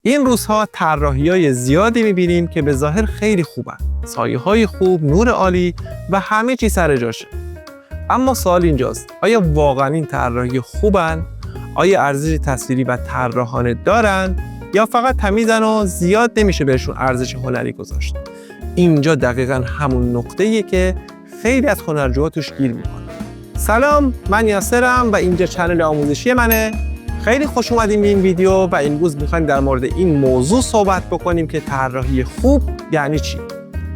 این روزها طراحی‌های زیادی می‌بینیم که به ظاهر خیلی خوبن. سایه‌های خوب، نور عالی و همه چی سر جاشه. اما سوال اینجاست، آیا واقعاً این طراحی خوبن؟ آیا ارزش تصویری و طراحانه دارن؟ یا فقط تمیزن و زیاد نمیشه بهشون ارزش هنری گذاشت؟ اینجا دقیقاً همون نقطه‌ایه که خیلی از هنرجوها توش گیر میکنن. سلام، من یاسرم و اینجا چنل آموزشی منه. خیلی خوش اومدیم به این ویدیو و امروز میخوایم در مورد این موضوع صحبت بکنیم که طراحی خوب یعنی چی؟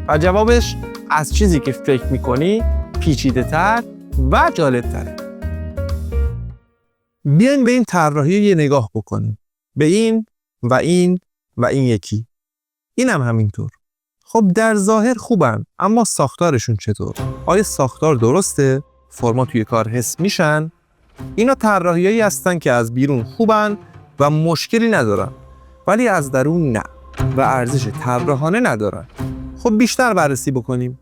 و جوابش از چیزی که فکر میکنی پیچیده‌تر و جالب‌تره. بیاین به این طراحی یه نگاه بکنیم. به این و این و این یکی. اینم همینطور. خب در ظاهر خوبن، اما ساختارشون چطور؟ آیا ساختار درسته؟ فرما توی کار حس میشن؟ اینا طراحیایی هستن که از بیرون خوبن و مشکلی ندارن، ولی از درون نه و ارزش طراحانه ندارن. خب بیشتر بررسی بکنیم.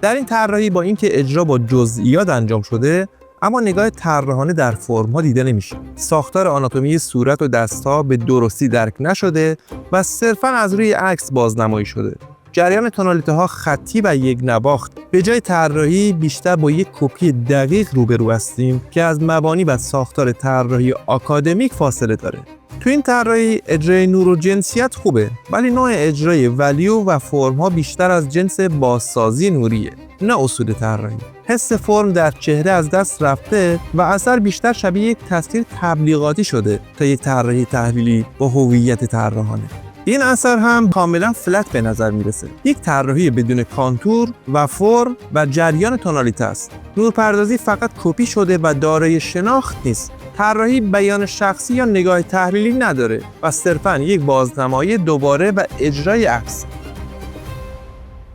در این طراحی با اینکه اجرا با جزئیات انجام شده، اما نگاه طراحانه در فرم‌ها دیده نمیشه. ساختار آناتومی صورت و دست‌ها به درستی درک نشده و صرفاً از روی عکس بازنمایی شده. جریان تونالیته ها خطی و یک نواخت. به جای طراحی بیشتر با یک کپی دقیق روبرو هستیم که از مبانی و ساختار طراحی آکادمیک فاصله داره. تو این طراحی اجرای نور و جنسیت خوبه، ولی نوع اجرای ولیو و فرم ها بیشتر از جنس بازسازی نوریه، نه اصول طراحی. حس فرم در چهره از دست رفته و اثر بیشتر شبیه یک تصویر تبلیغاتی شده تا یک طراحی تحلیلی با هویت طراحانه. این اثر هم کاملا فلت به نظر میرسه. یک طراحی بدون کانتور و فرم و جریان تونالیته است. نورپردازی فقط کپی شده و دارای شناخت نیست. طراحی بیان شخصی یا نگاه تحلیلی نداره و صرفاً یک بازنمایی دوباره و اجرای عکس.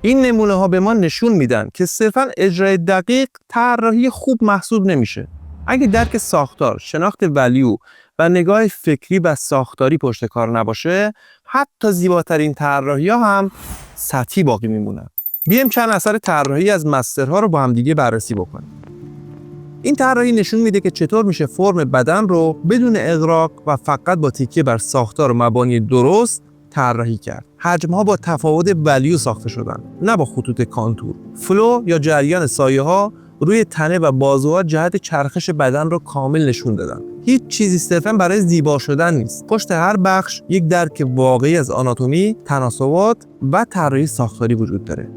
این نمونه ها به ما نشون میدن که صرفاً اجرای دقیق طراحی خوب محسوب نمیشه. اگه درک ساختار، شناخت ولیو و نگاه فکری و ساختاری پشت کار نباشه، حتی زیباترین طراحی‌ها هم سطحی باقی میمونن. بیایم چند اثر طراحی از مسترها رو با هم دیگه بررسی بکنیم. این طراحی نشون میده که چطور میشه فرم بدن رو بدون اغراق و فقط با تکیه بر ساختار و مبانی درست طراحی کرد. حجم‌ها با تفاوت ولیو ساخته شدن، نه با خطوط کانتور. فلو یا جریان سایه‌ها روی تنه و بازوها جهت چرخش بدن رو کامل نشون دادن. هیچ چیزی صرفاً برای زیبا شدن نیست. پشت هر بخش یک درک واقعی از آناتومی، تناسبات و طراحی ساختاری وجود داره.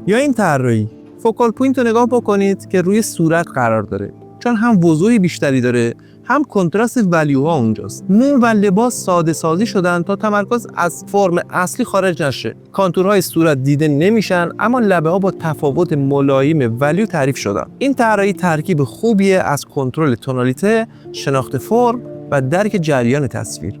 یا این طراحی فوکال پوینت رو نگاه بکنید که روی صورت قرار داره، چون هم وضوح بیشتری داره، هم کنتراست ولیوها اونجاست. مو و لباس ساده سازی شدن تا تمرکز از فرم اصلی خارج نشه. کانتورهای صورت دیده نمیشن، اما لبه ها با تفاوت ملایم ولیو تعریف شدن. این طراحی ترکیب خوبیه از کنترل تونالیته، شناخت فرم و درک جریان تصویر.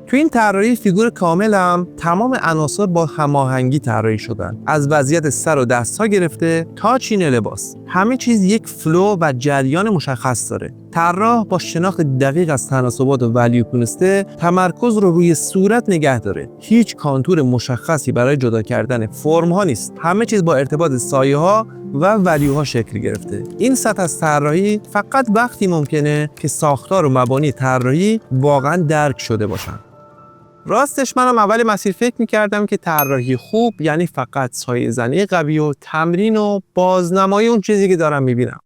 تو این طراحی فیگور کامل هم تمام عناصر با هماهنگی طراحی شدن. از وضعیت سر و دست‌ها گرفته تا چین لباس، همه چیز یک فلو و جریان مشخص داره. طراح با شناخت دقیق از تناسبات و ولیو تونسته تمرکز رو روی صورت نگه داره. هیچ کانتور مشخصی برای جدا کردن فرم‌ها نیست. همه چیز با ارتباط سایه‌ها و ولیوها شکل گرفته. این سطح از طراحی فقط وقتی ممکنه که ساختار و مبانی طراحی واقعاً درک شده باشن. راستش منم اول مسیر فکر می‌کردم که طراحی خوب یعنی فقط سایه‌زنی قوی و تمرین و بازنمایی اون چیزی که دارم می‌بینم.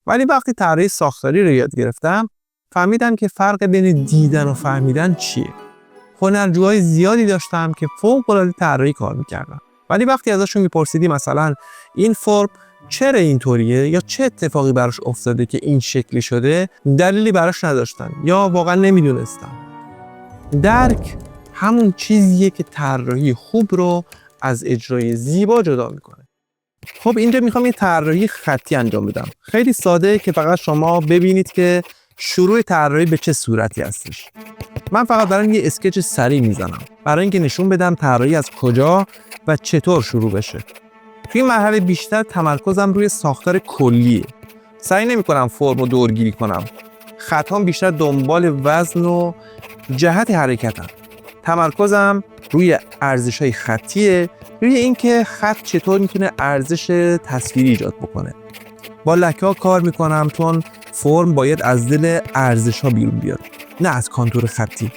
ولی وقتی طراحی ساختاری رو یاد گرفتم، فهمیدم که فرق بین دیدن و فهمیدن چیه. هنرجوهای زیادی داشتم که فوق‌العاده طراحی کار می‌کردن. ولی وقتی ازشون می‌پرسیدی مثلا این فرم چرا اینطوریه یا چه اتفاقی براش افتاده که این شکلی شده، دلیلی براش نداشتن یا واقعا نمی‌دونستن. درک همون چیزیه که طراحی خوب رو از اجرای زیبا جدا میکنه. خب اینجا میخوام یه طراحی خطی انجام بدم. خیلی ساده که فقط شما ببینید که شروع طراحی به چه صورتی هستش. من فقط برای یه اسکچ سریع میزنم برای اینکه نشون بدم طراحی از کجا و چطور شروع بشه. توی این مرحله بیشتر تمرکزم روی ساختار کلیه. سعی نمی‌کنم فرم رو دورگیری کنم. خطام بیشتر دنبال وزن و جهت حرکتم. تمرکزم روی ارزش‌های خطیه، روی اینکه خط چطور میتونه ارزش تصویری ایجاد بکنه. با لکه‌ها کار میکنم چون فرم باید از دل ارزش‌ها بیرون بیاد، نه از کانتور خطی.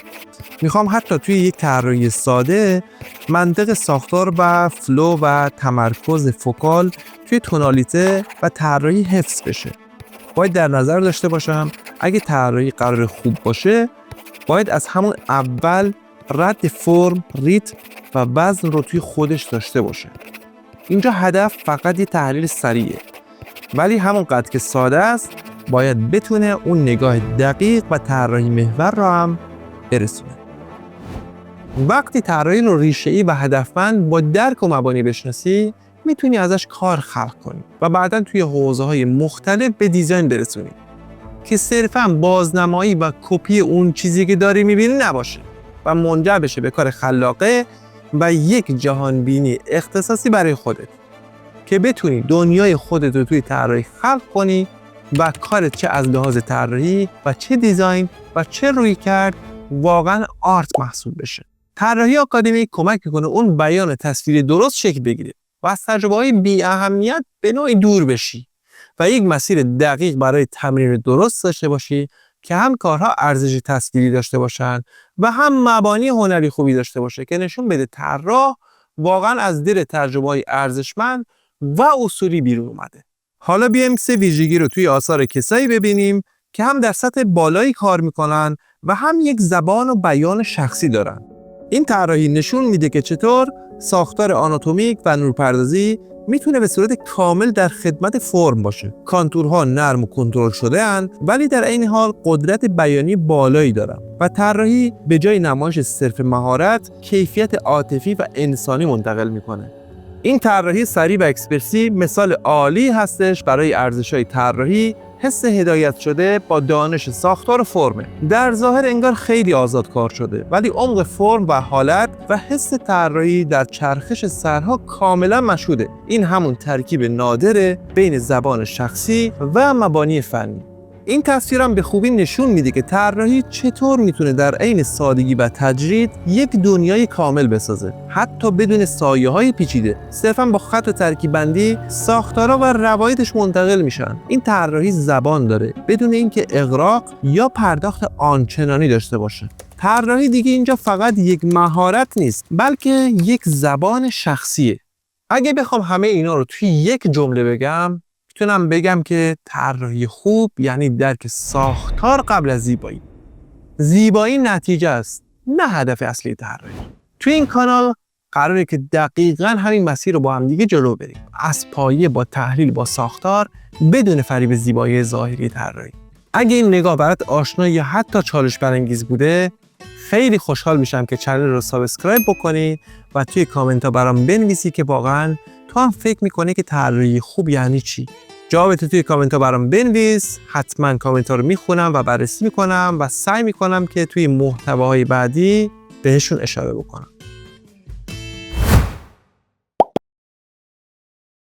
میخوام حتی توی یک طراحی ساده منطق ساختار و فلو و تمرکز فوکال توی تونالیته و طراحی حفظ بشه. باید در نظر داشته باشم اگه طراحی قرار خوب باشه باید از همون اول رد فرم، ریتم و وزن رو توی خودش داشته باشه. اینجا هدف فقط یه تحلیل سریعه، ولی همونقدر که ساده است باید بتونه اون نگاه دقیق و طراحی محور رو هم برسونه. وقتی طراحی رو ریشه‌ای و هدفمند با درک و مبانی بشناسی میتونی ازش کار خلق کنی و بعداً توی حوزه‌های مختلف به دیزاین برسونی که صرفاً بازنمایی و کپی اون چیزی که داری میبینی نباشه و منجر بشه به کار خلاقه و یک جهانبینی اختصاصی برای خودت که بتونی دنیای خودت رو توی طراحی خلق کنی و کارت چه از لحاظ طراحی و چه دیزاین و چه رویکرد واقعاً آرت محسوب بشه. طراحی آکادمی کمک میکنه اون بیان تصویری درست شکل بگیره و از تجربه‌های بی اهمیت به نوعی دور بشی و یک مسیر دقیق برای تمرین درست داشته باشی که هم کارها ارزش تصویری داشته باشن و هم مبانی هنری خوبی داشته باشه که نشون بده طراح واقعا از دل تجربه‌های ارزشمند و اصولی بیرون اومده. حالا بیایم 3 ویژگی رو توی آثار کسایی ببینیم که هم در سطح بالایی کار میکنن و هم یک زبان و بیان شخصی دارن. این طراحی نشون میده که چطور ساختار آناتومیک و نورپردازی میتونه به صورت کامل در خدمت فرم باشه. کانتورها نرم و کنترل شده اند ولی در عین حال قدرت بیانی بالایی دارن و طراحی به جای نمایش صرف مهارت کیفیت عاطفی و انسانی منتقل میکنه. این طراحی سریع و اکسپرسی مثال عالی هستش برای ارزش‌های طراحی حس هدایت شده با دانش ساختار و فرمه. در ظاهر انگار خیلی آزاد کار شده ولی عمق فرم و حالت و حس طراحی در چرخش سرها کاملا مشهوده. این همون ترکیب نادره بین زبان شخصی و مبانی فنی. این تصویر هم به خوبی نشون میده که طراحی چطور میتونه در عین سادگی و تجرید یک دنیای کامل بسازه، حتی بدون سایه‌های پیچیده. صرفاً با خط و ترکیب بندی ساختارها و روایتش منتقل میشن. این طراحی زبان داره بدون اینکه اغراق یا پرداخت آنچنانی داشته باشه. طراحی دیگه اینجا فقط یک مهارت نیست بلکه یک زبان شخصیه. اگه بخوام همه اینا رو توی یک جمله بگم میتونم بگم که طراحی خوب یعنی درک ساختار قبل از زیبایی. زیبایی نتیجه است، نه هدف اصلی طراحی. توی این کانال قراره که دقیقاً همین مسیر رو با هم دیگه جلو بریم. از پایه با تحلیل با ساختار بدون فریب زیبایی ظاهری طراحی. اگه این نگاه برات آشنا یا حتی چالش برانگیز بوده، خیلی خوشحال میشم که کانال رو سابسکرایب بکنی و توی کامنت ها برام بنویسی که واقعاً تو هم فکر میکنی که طراحی خوب یعنی چی؟ جوابت توی کامنت ها برام بنویس. حتما کامنت ها رو میخونم و بررسی میکنم و سعی میکنم که توی محتواهای بعدی بهشون اشاره بکنم.